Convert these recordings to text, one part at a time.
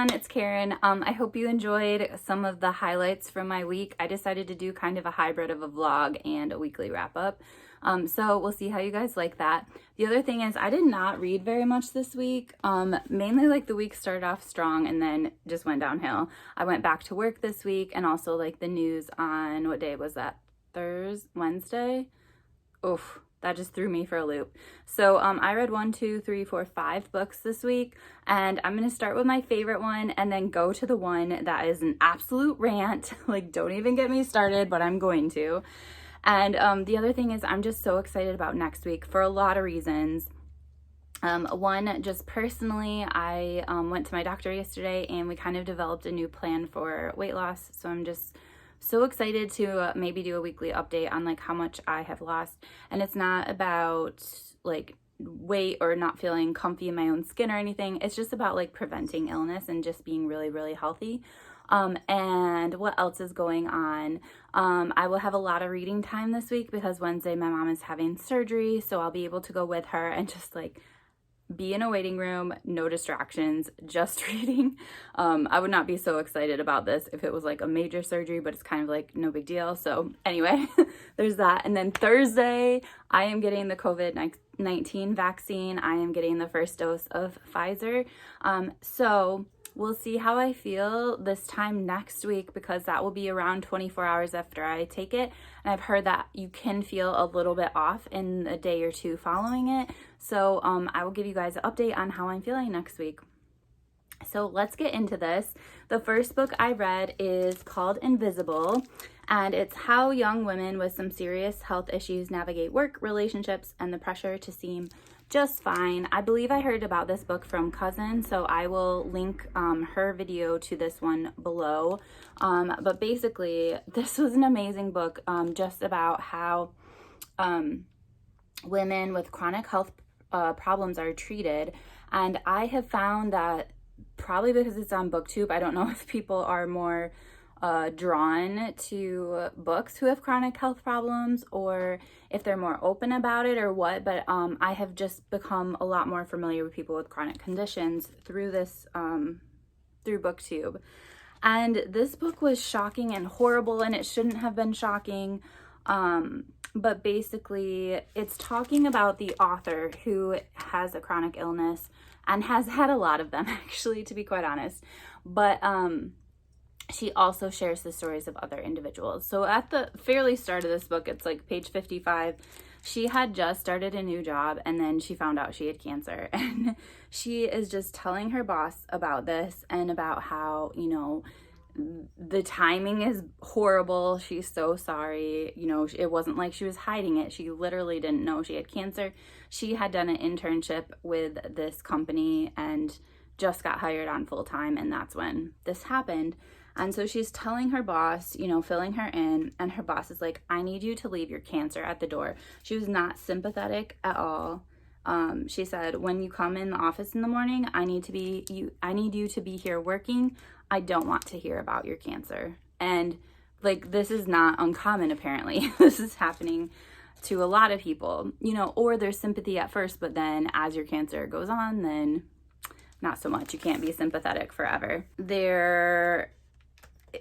everyone, it's Karen. I hope you enjoyed some of the highlights from my week. I decided to do kind of a hybrid of a vlog and a weekly wrap up. So we'll see how you guys like that. The other thing is I did not read very much this week. Mainly like the week started off strong and then just went downhill. I went back to work this week, and also like the news on, what day was that? Wednesday? Oof. That just threw me for a loop. So I read 5 books this week, and I'm going to start with my favorite one and then go to the one that is an absolute rant. Like, don't even get me started, but I'm going to. And the other thing is I'm just so excited about next week for a lot of reasons. One, just personally, I went to my doctor yesterday and we kind of developed a new plan for weight loss. So I'm just so excited to maybe do a weekly update on like how much I have lost. And it's not about like weight or not feeling comfy in my own skin or anything. It's just about like preventing illness and just being really, really healthy. And what else is going on? I will have a lot of reading time this week because Wednesday my mom is having surgery. So I'll be able to go with her and just like be in a waiting room, no distractions, just reading. I would not be so excited about this if it was like a major surgery, but it's kind of like no big deal. So anyway, there's that. And then Thursday, I am getting the COVID-19 vaccine. I am getting the first dose of Pfizer. So we'll see how I feel this time next week, because that will be around 24 hours after I take it. And I've heard that you can feel a little bit off in a day or two following it. So I will give you guys an update on how I'm feeling next week. So let's get into this. The first book I read is called Invisible, and it's how young women with some serious health issues navigate work, relationships, and the pressure to seem just fine. I believe I heard about this book from Cousin, so I will link her video to this one below. But basically, this was an amazing book just about how women with chronic health problems are treated. And I have found that probably because it's on BookTube, I don't know if people are more drawn to books who have chronic health problems or if they're more open about it or what, but I have just become a lot more familiar with people with chronic conditions through this through BookTube. And this book was shocking and horrible, and it shouldn't have been shocking, but basically it's talking about the author who has a chronic illness and has had a lot of them, actually, to be quite honest, but she also shares the stories of other individuals. So at the fairly start of this book, it's like page 55, she had just started a new job and then she found out she had cancer. And she is just telling her boss about this and about how, you know, the timing is horrible. She's so sorry. You know, it wasn't like she was hiding it. She literally didn't know she had cancer. She had done an internship with this company and just got hired on full time, and that's when this happened. And so she's telling her boss, you know, filling her in, and her boss is like, I need you to leave your cancer at the door. She was not sympathetic at all. She said, when you come in the office in the morning, I need you to be here working. I don't want to hear about your cancer. And like, this is not uncommon, apparently. This is happening to a lot of people, you know, or there's sympathy at first, but then as your cancer goes on, then not so much. You can't be sympathetic forever. There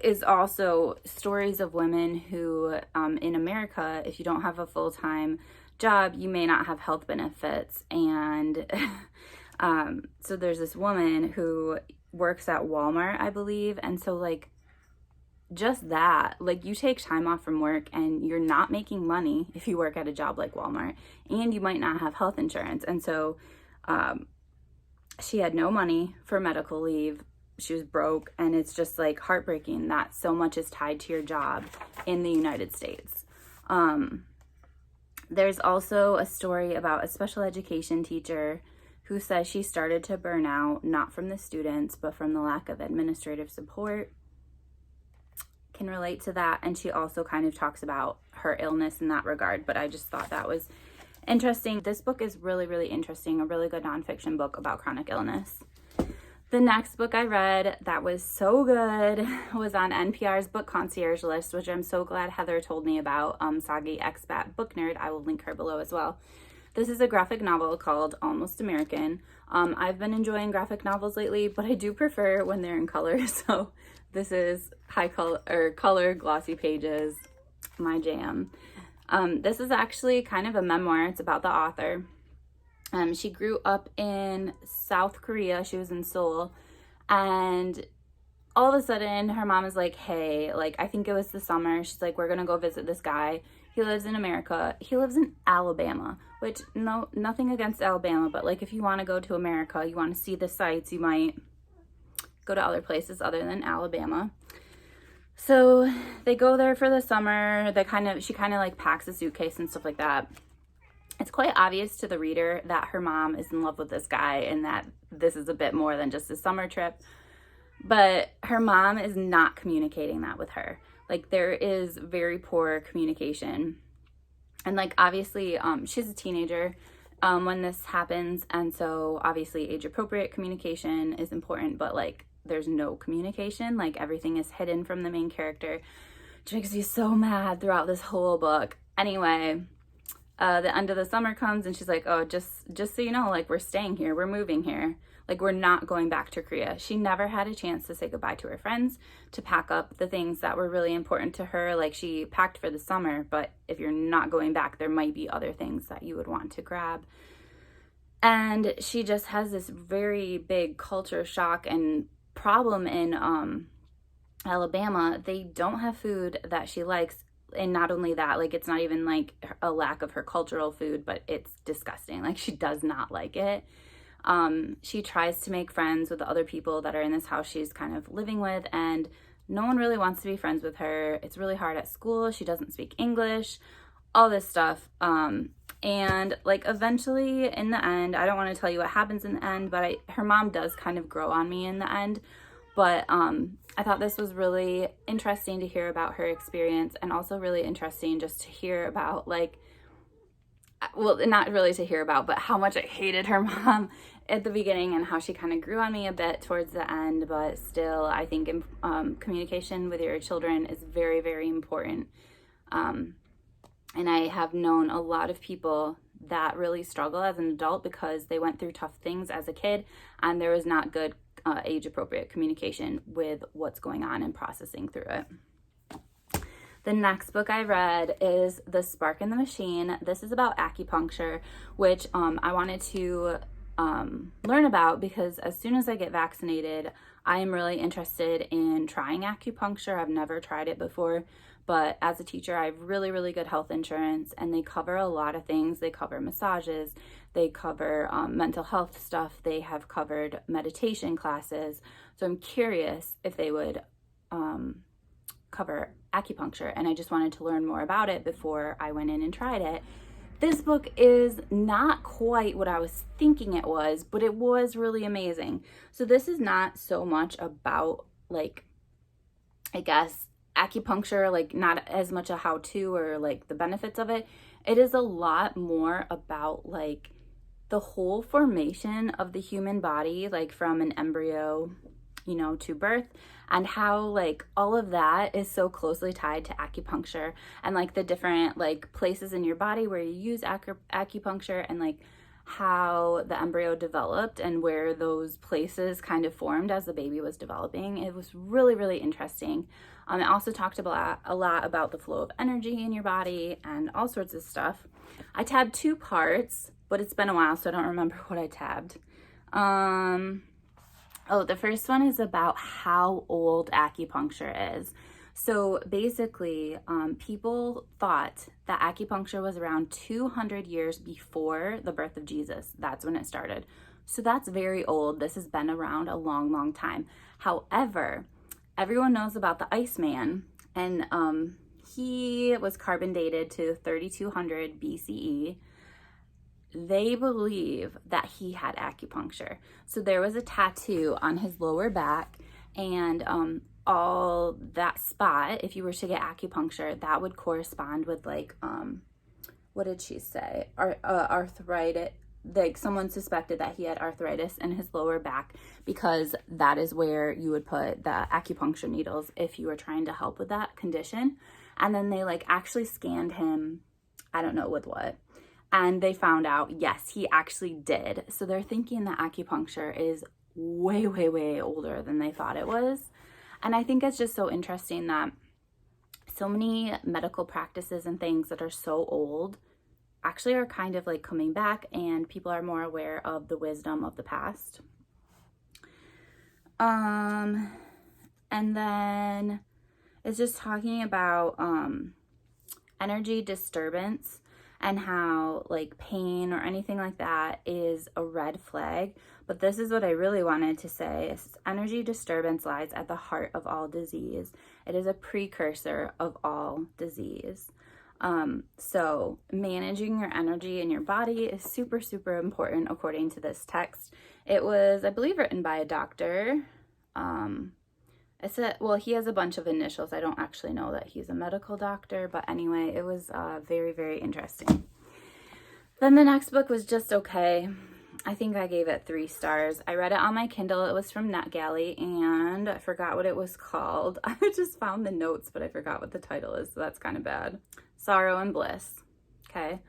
is also stories of women who, in America, if you don't have a full-time job, you may not have health benefits. And so there's this woman who works at Walmart, I believe. And so like, just that, like, you take time off from work and you're not making money if you work at a job like Walmart, and you might not have health insurance. And so she had no money for medical leave. She was broke, and it's just like heartbreaking that so much is tied to your job in the United States. There's also a story about a special education teacher who says she started to burn out, not from the students, but from the lack of administrative support. Can relate to that. And she also kind of talks about her illness in that regard, but I just thought that was interesting. This book is really, really interesting, a really good nonfiction book about chronic illness. The next book I read that was so good was on NPR's Book Concierge list, which I'm so glad Heather told me about, Sagi Expat Book Nerd. I will link her below as well. This is a graphic novel called Almost American. I've been enjoying graphic novels lately, but I do prefer when they're in color. So this is high color glossy pages, my jam. This is actually kind of a memoir. It's about the author. She grew up in South Korea. She was in Seoul, and all of a sudden her mom is like, hey, like, I think it was the summer. She's like, we're gonna go visit this guy. He lives in America. He lives in Alabama, which, no, nothing against Alabama, but like, if you want to go to America, you want to see the sights, you might go to other places other than Alabama. So they go there for the summer. She kind of like packs a suitcase and stuff like that. It's quite obvious to the reader that her mom is in love with this guy and that this is a bit more than just a summer trip. But her mom is not communicating that with her. Like, there is very poor communication. And like, obviously, she's a teenager when this happens. And so obviously age appropriate communication is important, but like, there's no communication. Like, everything is hidden from the main character, which makes me so mad throughout this whole book. Anyway, the end of the summer comes and she's like, oh, just so you know, like, we're staying here, we're moving here, like, we're not going back to Korea. She never had a chance to say goodbye to her friends, to pack up the things that were really important to her. Like, she packed for the summer, but if you're not going back, there might be other things that you would want to grab. And she just has this very big culture shock and problem in Alabama. They don't have food that she likes. And not only that, like, it's not even like a lack of her cultural food, but it's disgusting. Like, she does not like it. She tries to make friends with the other people that are in this house she's kind of living with, and no one really wants to be friends with her. It's really hard at school. She doesn't speak English, all this stuff. And like, eventually in the end, I don't want to tell you what happens in the end, but her mom does kind of grow on me in the end. But I thought this was really interesting to hear about her experience, and also really interesting just to hear about, like, well, not really to hear about, but how much I hated her mom at the beginning and how she kind of grew on me a bit towards the end. But still, I think communication with your children is very, very important. And I have known a lot of people that really struggle as an adult because they went through tough things as a kid, and there was not good age-appropriate communication with what's going on and processing through it. The next book I read is The Spark in the Machine. This is about acupuncture, which I wanted to learn about because as soon as I get vaccinated, I am really interested in trying acupuncture. I've never tried it before, but as a teacher, I have really, really good health insurance, and they cover a lot of things. They cover massages, they cover mental health stuff, they have covered meditation classes. So I'm curious if they would cover acupuncture, and I just wanted to learn more about it before I went in and tried it. This book is not quite what I was thinking it was, but it was really amazing. So this is not so much about, like, I guess, acupuncture, like, not as much a how-to or like the benefits of it. It is a lot more about like the whole formation of the human body, like from an embryo, you know, to birth, and how like all of that is so closely tied to acupuncture, and like the different like places in your body where you use acupuncture, and like how the embryo developed and where those places kind of formed as the baby was developing. It was really, really interesting. It also talked about a lot about the flow of energy in your body and all sorts of stuff. I tabbed 2 parts, but it's been a while, so I don't remember what I tabbed. Oh, the first one is about how old acupuncture is. So basically, people thought that acupuncture was around 200 years before the birth of Jesus. That's when it started. So that's very old. This has been around a long, long time. However, everyone knows about the Iceman, and he was carbon dated to 3200 BCE. They believe that he had acupuncture. So there was a tattoo on his lower back, and all that spot, if you were to get acupuncture, that would correspond with like, what did she say? Arthritis. Like, someone suspected that he had arthritis in his lower back because that is where you would put the acupuncture needles if you were trying to help with that condition. And then they like actually scanned him, I don't know with what, And they found out, yes, he actually did. So they're thinking that acupuncture is way, way, way older than they thought it was. And I think it's just so interesting that so many medical practices and things that are so old actually are kind of like coming back, and people are more aware of the wisdom of the past. And then it's just talking about energy disturbance and how like pain or anything like that is a red flag. But this is what I really wanted to say is energy disturbance lies at the heart of all disease. It is a precursor of all disease. So managing your energy in your body is super, super important according to this text. It was, I believe, written by a doctor. Well, he has a bunch of initials. I don't actually know that he's a medical doctor, but anyway, it was very, very interesting. Then the next book was just okay. I think I gave it 3 stars. I read it on my Kindle. It was from NetGalley, and I forgot what it was called. I just found the notes, but I forgot what the title is, so that's kind of bad. Sorrow and Bliss. Okay.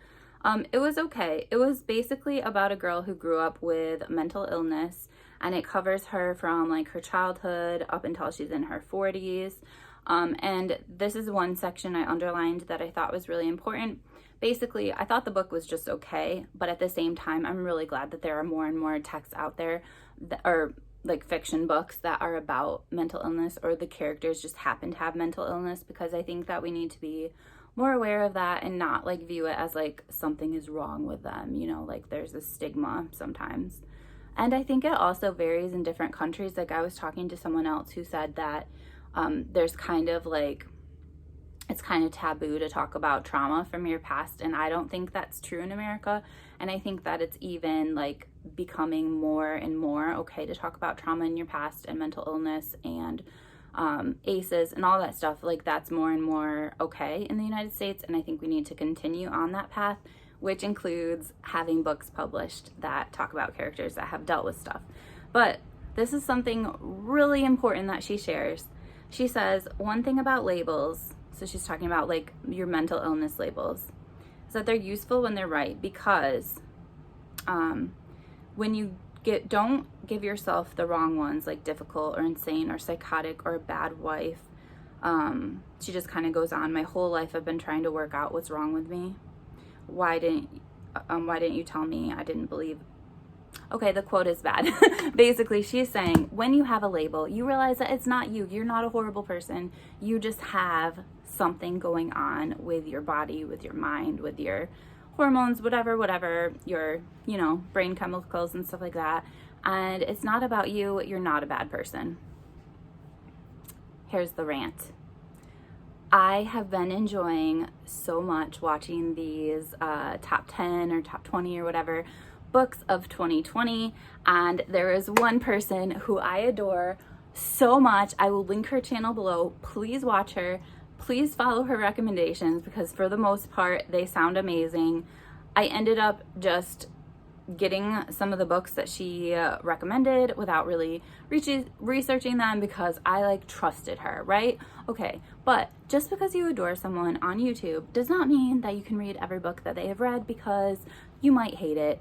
It was okay. It was basically about a girl who grew up with mental illness, and it covers her from like her childhood up until she's in her 40s. And this is one section I underlined that I thought was really important. Basically, I thought the book was just okay, but at the same time, I'm really glad that there are more and more texts out there that are like fiction books that are about mental illness, or the characters just happen to have mental illness, because I think that we need to be more aware of that and not like view it as like something is wrong with them, you know, like there's a stigma sometimes. And I think it also varies in different countries. Like I was talking to someone else who said that there's kind of like, it's kind of taboo to talk about trauma from your past, and I don't think that's true in America. And I think that it's even like becoming more and more okay to talk about trauma in your past and mental illness and ACEs and all that stuff. Like that's more and more okay in the United States, and I think we need to continue on that path, which includes having books published that talk about characters that have dealt with stuff. But this is something really important that she shares. She says one thing about labels, so she's talking about like your mental illness labels, is that they're useful when they're right, because when you don't give yourself the wrong ones, like difficult or insane or psychotic or a bad wife. She just kind of goes on, my whole life I've been trying to work out what's wrong with me. Why didn't you tell me? I didn't believe. Okay, the quote is bad. Basically, she's saying when you have a label, you realize that it's not you. You're not a horrible person. You just have something going on with your body, with your mind, with your hormones, whatever, your, you know, brain chemicals and stuff like that. And it's not about you. You're not a bad person. Here's the rant. I have been enjoying so much watching these top 10 or top 20 or whatever books of 2020, and there is one person who I adore so much. I will link her channel below. Please watch her. Please follow her recommendations, because for the most part they sound amazing. I ended up just getting some of the books that she recommended without really researching them, because I like trusted her, right? Okay, but just because you adore someone on YouTube does not mean that you can read every book that they have read, because you might hate it.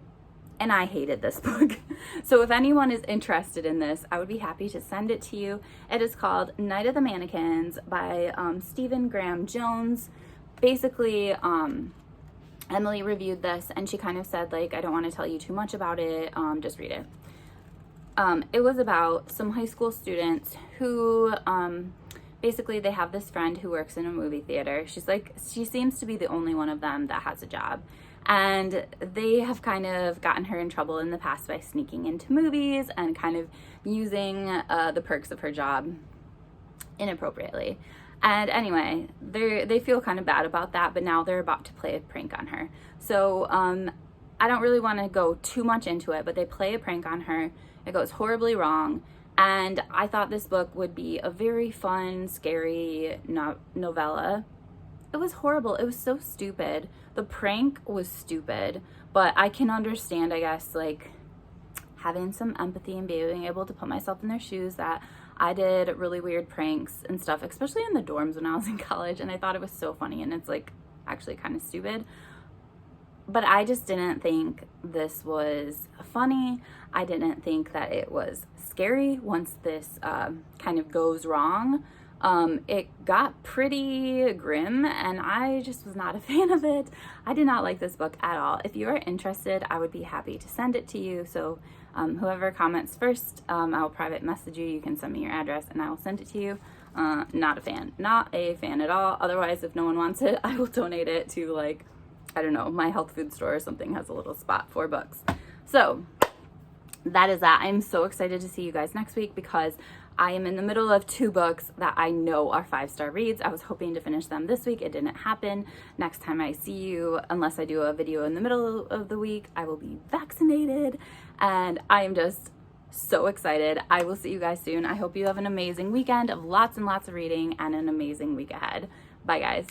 And I hated this book. So if anyone is interested in this, I would be happy to send it to you. It is called Night of the Mannequins by Stephen Graham Jones. Basically, Emily reviewed this and she kind of said, like, I don't want to tell you too much about it, just read it. It was about some high school students who basically they have this friend who works in a movie theater. She seems to be the only one of them that has a job. And they have kind of gotten her in trouble in the past by sneaking into movies and kind of using the perks of her job inappropriately. And anyway, they feel kind of bad about that, but now they're about to play a prank on her. So I don't really want to go too much into it, but they play a prank on her. It goes horribly wrong. And I thought this book would be a very fun, scary novella. It was horrible. It was so stupid. The prank was stupid, but I can understand, I guess, like having some empathy and being able to put myself in their shoes, that I did really weird pranks and stuff, especially in the dorms when I was in college, and I thought it was so funny, and it's like actually kind of stupid. but I just didn't think this was funny. I didn't think that it was scary once this kind of goes wrong. It got pretty grim, and I just was not a fan of it. I did not like this book at all. If you are interested, I would be happy to send it to you. So whoever comments first, I will private message you. You can send me your address and I will send it to you. Not a fan. Not a fan at all. Otherwise, if no one wants it, I will donate it to, like, I don't know, my health food store or something has a little spot for books. So that is that. I'm so excited to see you guys next week because I am in the middle of 2 books that I know are 5-star reads. I was hoping to finish them this week. It didn't happen. Next time I see you, unless I do a video in the middle of the week, I will be vaccinated, and I am just so excited. I will see you guys soon. I hope you have an amazing weekend of lots and lots of reading and an amazing week ahead. Bye, guys.